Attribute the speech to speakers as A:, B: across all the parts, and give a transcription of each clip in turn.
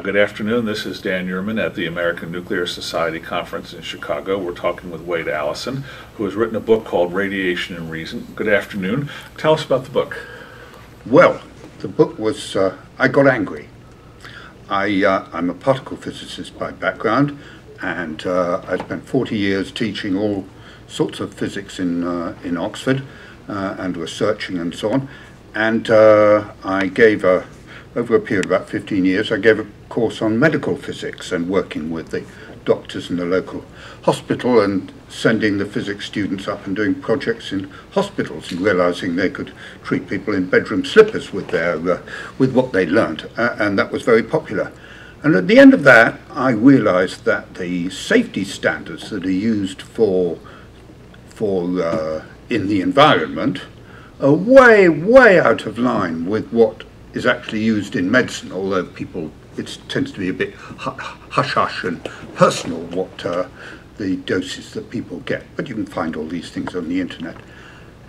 A: Good afternoon. This is Dan Uhrman at the American Nuclear Society Conference in Chicago. We're talking with Wade Allison, who has written a book called Radiation and Reason. Good afternoon. Tell us about the book.
B: Well, the book was, I got angry. I'm a particle physicist by background, and I spent 40 years teaching all sorts of physics in Oxford and researching and so on. And I gave over a period of about 15 years, I gave a course on medical physics and working with the doctors in the local hospital and sending the physics students up and doing projects in hospitals and realizing they could treat people in bedroom slippers with what they learned, and that was very popular. And at the end of that, I realized that the safety standards that are used for in the environment are way out of line with what is actually used in medicine, although it tends to be a bit hush-hush and personal what the doses that people get. But you can find all these things on the internet.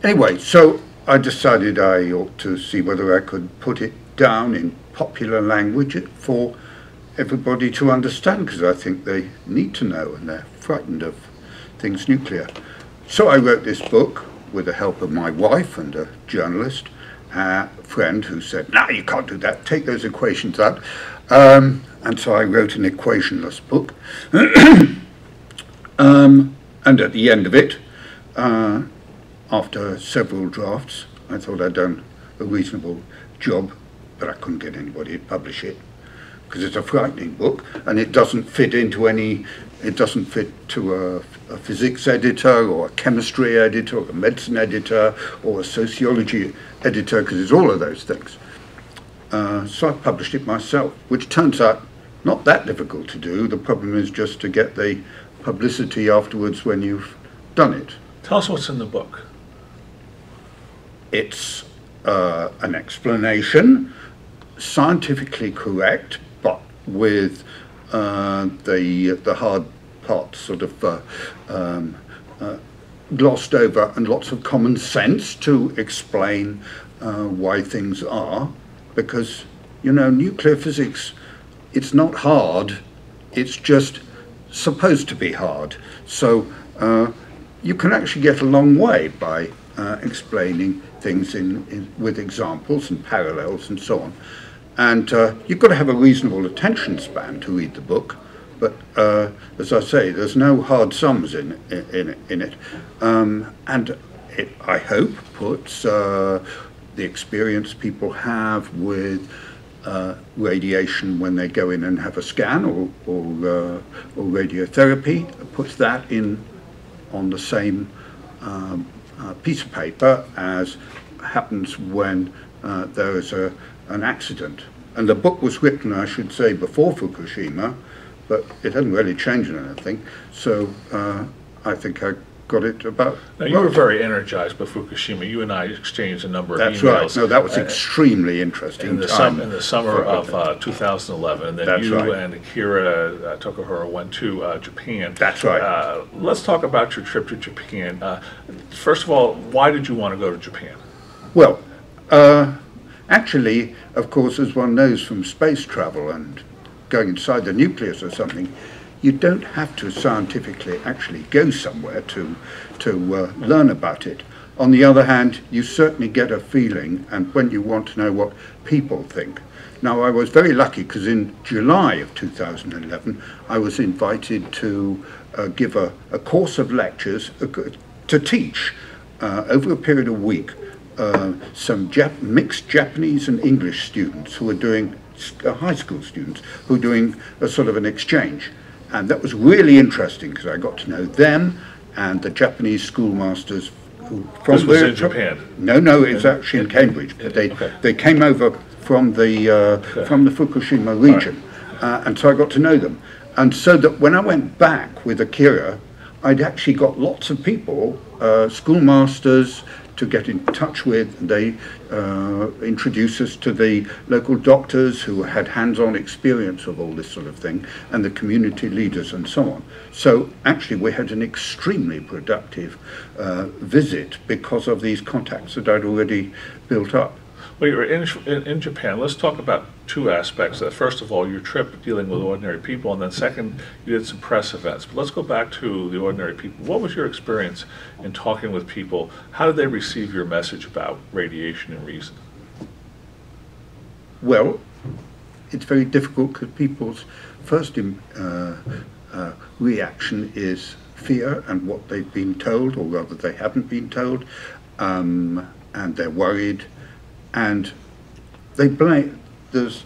B: Anyway, so I decided I ought to see whether I could put it down in popular language for everybody to understand, because I think they need to know and they're frightened of things nuclear. So I wrote this book with the help of my wife and a journalist, friend who said, "No, you can't do that, take those equations out." And so I wrote an equationless book. And at the end of it, after several drafts, I thought I'd done a reasonable job, but I couldn't get anybody to publish it because it's a frightening book and it doesn't fit to a physics editor or a chemistry editor or a medicine editor or a sociology editor, because it's all of those things. So I published it myself, which turns out not that difficult to do. The problem is just to get the publicity afterwards when you've done it.
A: Tell us what's in the book.
B: It's an explanation, scientifically correct, but with the hard parts sort of glossed over, and lots of common sense to explain why things are, because, you know, nuclear physics, it's not hard, it's just supposed to be hard. So you can actually get a long way by explaining things with examples and parallels and so on. And you've got to have a reasonable attention span to read the book. But as I say, there's no hard sums in it. And it, I hope, puts the experience people have with radiation when they go in and have a scan or radiotherapy, puts that on the same piece of paper as happens when there is an accident. And the book was written, I should say, before Fukushima, but it hadn't really changed anything. So I think I got it about.
A: Now, you were very energized by Fukushima. You and I exchanged a number of emails.
B: That's right. No, that was extremely interesting.
A: In the summer of 2011, and then that's you right. And Akira Tokahara went to Japan.
B: That's right.
A: Let's talk about your trip to Japan. First of all, why did you want to go to Japan?
B: Well, actually, of course, as one knows from space travel and going inside the nucleus or something, you don't have to scientifically actually go somewhere to learn about it. On the other hand, you certainly get a feeling, and when you want to know what people think. Now, I was very lucky because in July of 2011, I was invited to give a course of lectures to teach over a period of a week some mixed Japanese and English students who were doing, high school students, who were doing a sort of an exchange. And that was really interesting because I got to know them and the Japanese schoolmasters who from
A: this was in Japan.
B: No, it's actually in Cambridge. But they came over from the Fukushima region, and so I got to know them. And so that when I went back with Akira, I'd actually got lots of people, schoolmasters, to get in touch with. They introduced us to the local doctors who had hands-on experience of all this sort of thing, and the community leaders and so on. So actually we had an extremely productive visit because of these contacts that I'd already built up.
A: Well, you're in Japan. Let's talk about two aspects. First of all, your trip dealing with ordinary people, and then second, you did some press events. But let's go back to the ordinary people. What was your experience in talking with people? How did they receive your message about radiation and reason?
B: Well, it's very difficult because people's first reaction is fear and what they've been told, or rather they haven't been told, and they're worried, and they blame. There's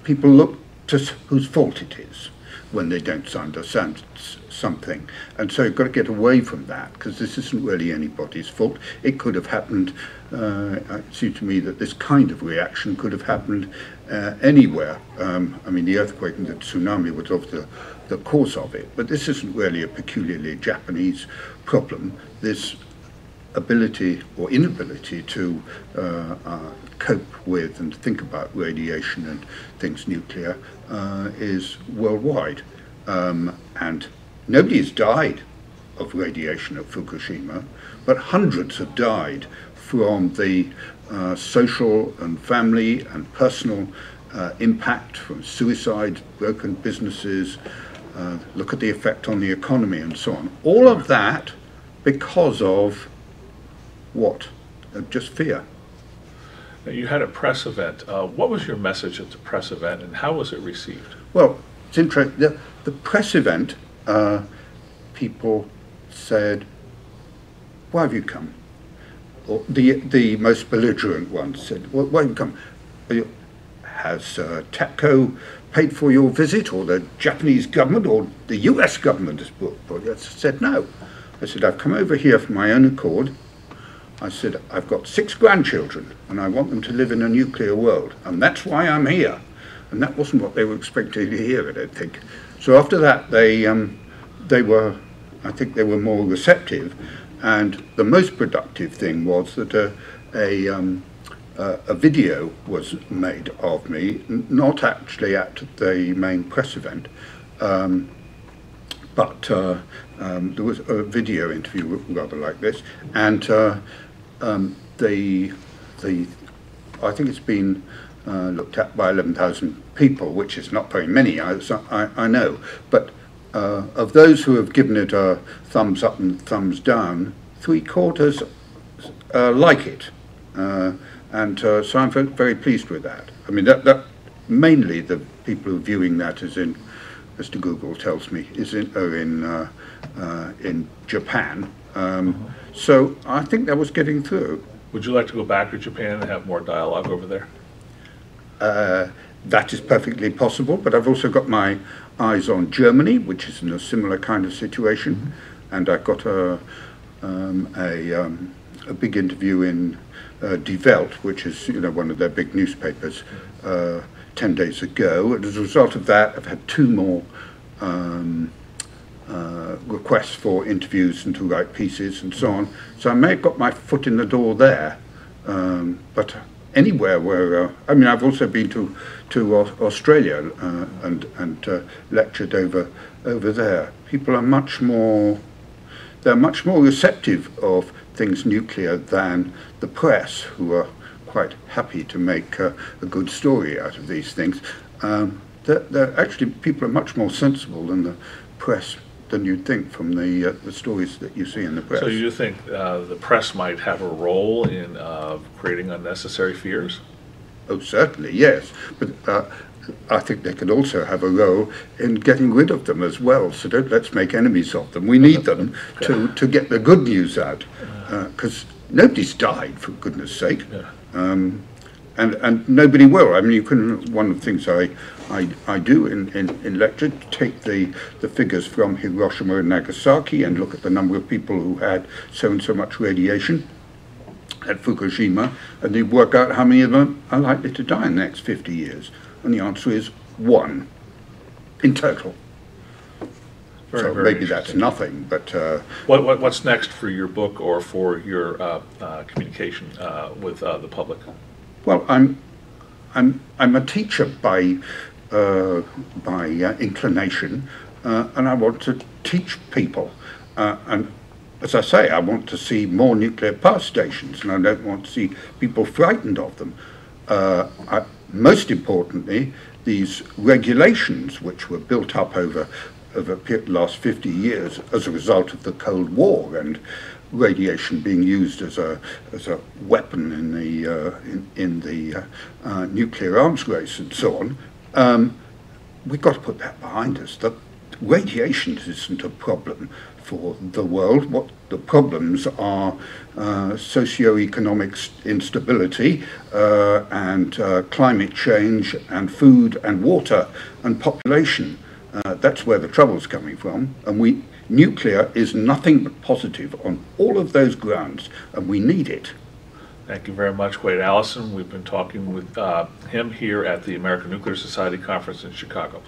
B: people look to whose fault it is when they don't understand something, and so you've got to get away from that, because this isn't really anybody's fault. It could have happened. It seems to me that this kind of reaction could have happened anywhere. I mean, the earthquake and the tsunami was of the cause of it, but this isn't really a peculiarly Japanese problem. This ability or inability to cope with and think about radiation and things nuclear is worldwide. And nobody has died of radiation at Fukushima, but hundreds have died from the social and family and personal impact from suicide, broken businesses, look at the effect on the economy and so on. All of that because of what? Just fear.
A: Now, you had a press event. What was your message at the press event, and how was it received?
B: Well, it's interesting. The press event, people said, "Why have you come?" Or the most belligerent ones said, "Well, why have you come? Has TEPCO paid for your visit, or the Japanese government, or the US government has brought you?" I said, "No." I said, "I've come over here for my own accord." I said, "I've got 6 grandchildren, and I want them to live in a nuclear world, and that's why I'm here." And that wasn't what they were expecting to hear, I don't think. So after that, they were, I think they were more receptive, and the most productive thing was that a video was made of me, not actually at the main press event, but there was a video interview rather like this, and I think it's been looked at by 11,000 people, which is not very many, I know, but of those who have given it a thumbs up and thumbs down, 3/4 like it, and so I'm very pleased with that. I mean, that mainly the people who are viewing that is in, Mr. Google tells me, are in Japan. So I think that was getting through.
A: Would you like to go back to Japan and have more dialogue over there?
B: That is perfectly possible, but I've also got my eyes on Germany, which is in a similar kind of situation, and I've got a big interview in Die Welt, which is one of their big newspapers, 10 days ago. And as a result of that, I've had 2 more requests for interviews and to write pieces and so on. So I may have got my foot in the door there, but anywhere where I mean, I've also been to Australia and lectured over there. People are much more receptive of things nuclear than the press, who are quite happy to make a good story out of these things. Actually, people are much more sensible than the press, than you'd think from the stories that you see in the press.
A: So you think the press might have a role in creating unnecessary fears?
B: Oh, certainly, yes. But I think they can also have a role in getting rid of them as well. So let's make enemies of them. We need them to get the good news out, because nobody's died, for goodness sake. Yeah. And nobody will. I mean, one of the things I do in lecture, take the figures from Hiroshima and Nagasaki and look at the number of people who had so and so much radiation at Fukushima, and they work out how many of them are likely to die in the next 50 years. And the answer is 1 in total. So maybe that's nothing, but
A: what's next for your book or for your communication with the public?
B: Well, I'm a teacher by inclination, and I want to teach people. And as I say, I want to see more nuclear power stations, and I don't want to see people frightened of them. Most importantly, these regulations, which were built up over the last 50 years as a result of the Cold War and radiation being used as a weapon in the nuclear arms race and so on, we've got to put that behind us. That radiation isn't a problem for the world. What the problems are socio-economic instability and climate change and food and water and population. That's where the trouble's coming from. And nuclear is nothing but positive on all of those grounds, and we need it.
A: Thank you very much, Wade Allison. We've been talking with him here at the American Nuclear Society Conference in Chicago.